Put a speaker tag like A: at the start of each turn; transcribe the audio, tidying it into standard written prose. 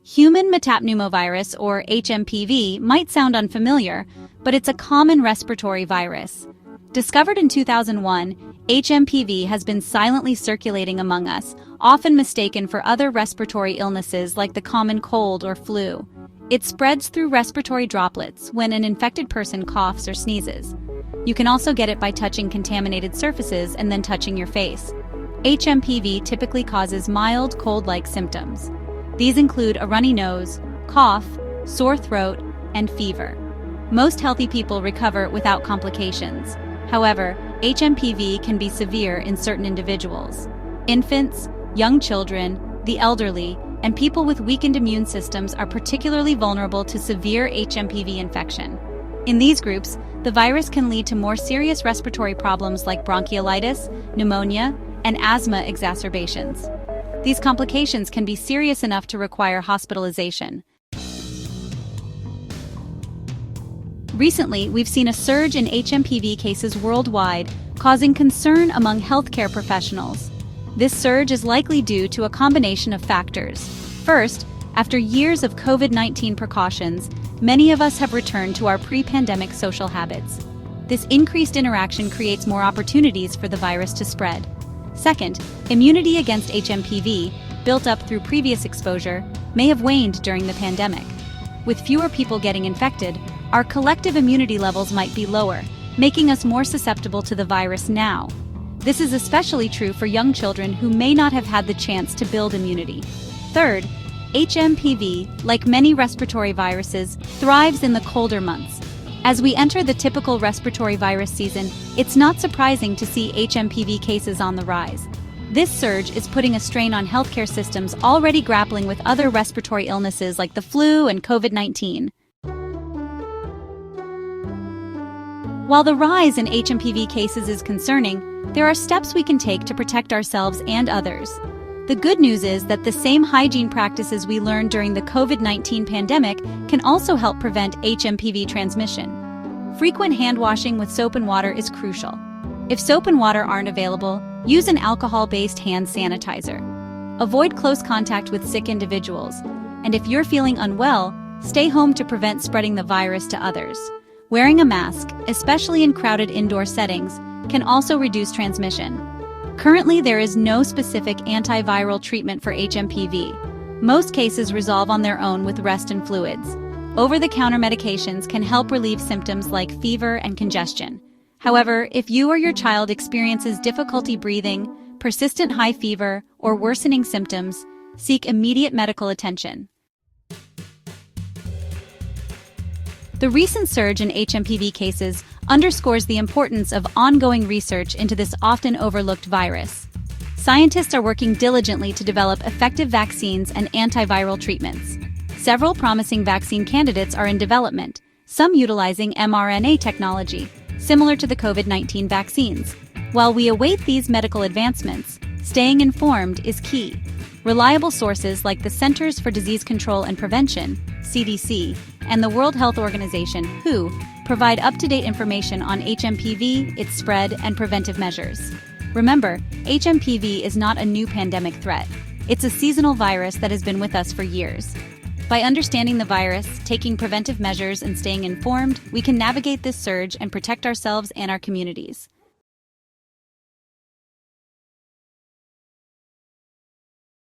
A: Human Metapneumovirus, or HMPV, might sound unfamiliar, but it's a common respiratory virus. Discovered in 2001, HMPV has been silently circulating among us, often mistaken for other respiratory illnesses like the common cold or flu. It spreads through respiratory droplets when an infected person coughs or sneezes. You can also get it by touching contaminated surfaces and then touching your face. HMPV typically causes mild cold-like symptoms. These include a runny nose, cough, sore throat, and fever. Most healthy people recover without complications. However, HMPV can be severe in certain individuals. Infants, young children, the elderly, and people with weakened immune systems are particularly vulnerable to severe HMPV infection. In these groups, the virus can lead to more serious respiratory problems like bronchiolitis, pneumonia, and asthma exacerbations. These complications can be serious enough to require hospitalization. Recently, we've seen a surge in HMPV cases worldwide, causing concern among healthcare professionals. This surge is likely due to a combination of factors. First, after years of COVID-19 precautions, many of us have returned to our pre-pandemic social habits. This increased interaction creates more opportunities for the virus to spread. Second, immunity against HMPV, built up through previous exposure, may have waned during the pandemic. With fewer people getting infected, our collective immunity levels might be lower, making us more susceptible to the virus now. This is especially true for young children who may not have had the chance to build immunity. Third, HMPV, like many respiratory viruses, thrives in the colder months. As we enter the typical respiratory virus season, it's not surprising to see HMPV cases on the rise. This surge is putting a strain on healthcare systems already grappling with other respiratory illnesses like the flu and COVID-19. While the rise in HMPV cases is concerning, there are steps we can take to protect ourselves and others. The good news is that the same hygiene practices we learned during the COVID-19 pandemic can also help prevent HMPV transmission. Frequent hand washing with soap and water is crucial. If soap and water aren't available, use an alcohol-based hand sanitizer. Avoid close contact with sick individuals, and if you're feeling unwell, stay home to prevent spreading the virus to others. Wearing a mask, especially in crowded indoor settings, can also reduce transmission. Currently, there is no specific antiviral treatment for HMPV. Most cases resolve on their own with rest and fluids. Over-the-counter medications can help relieve symptoms like fever and congestion. However, if you or your child experiences difficulty breathing, persistent high fever, or worsening symptoms, seek immediate medical attention. The recent surge in HMPV cases underscores the importance of ongoing research into this often overlooked virus. Scientists are working diligently to develop effective vaccines and antiviral treatments. Several promising vaccine candidates are in development, some utilizing mRNA technology, similar to the COVID-19 vaccines. While we await these medical advancements, staying informed is key. Reliable sources like the Centers for Disease Control and Prevention, CDC, and the World Health Organization, WHO, provide up-to-date information on HMPV, its spread, and preventive measures. Remember, HMPV is not a new pandemic threat. It's a seasonal virus that has been with us for years. By understanding the virus, taking preventive measures, and staying informed, we can navigate this surge and protect ourselves and our communities.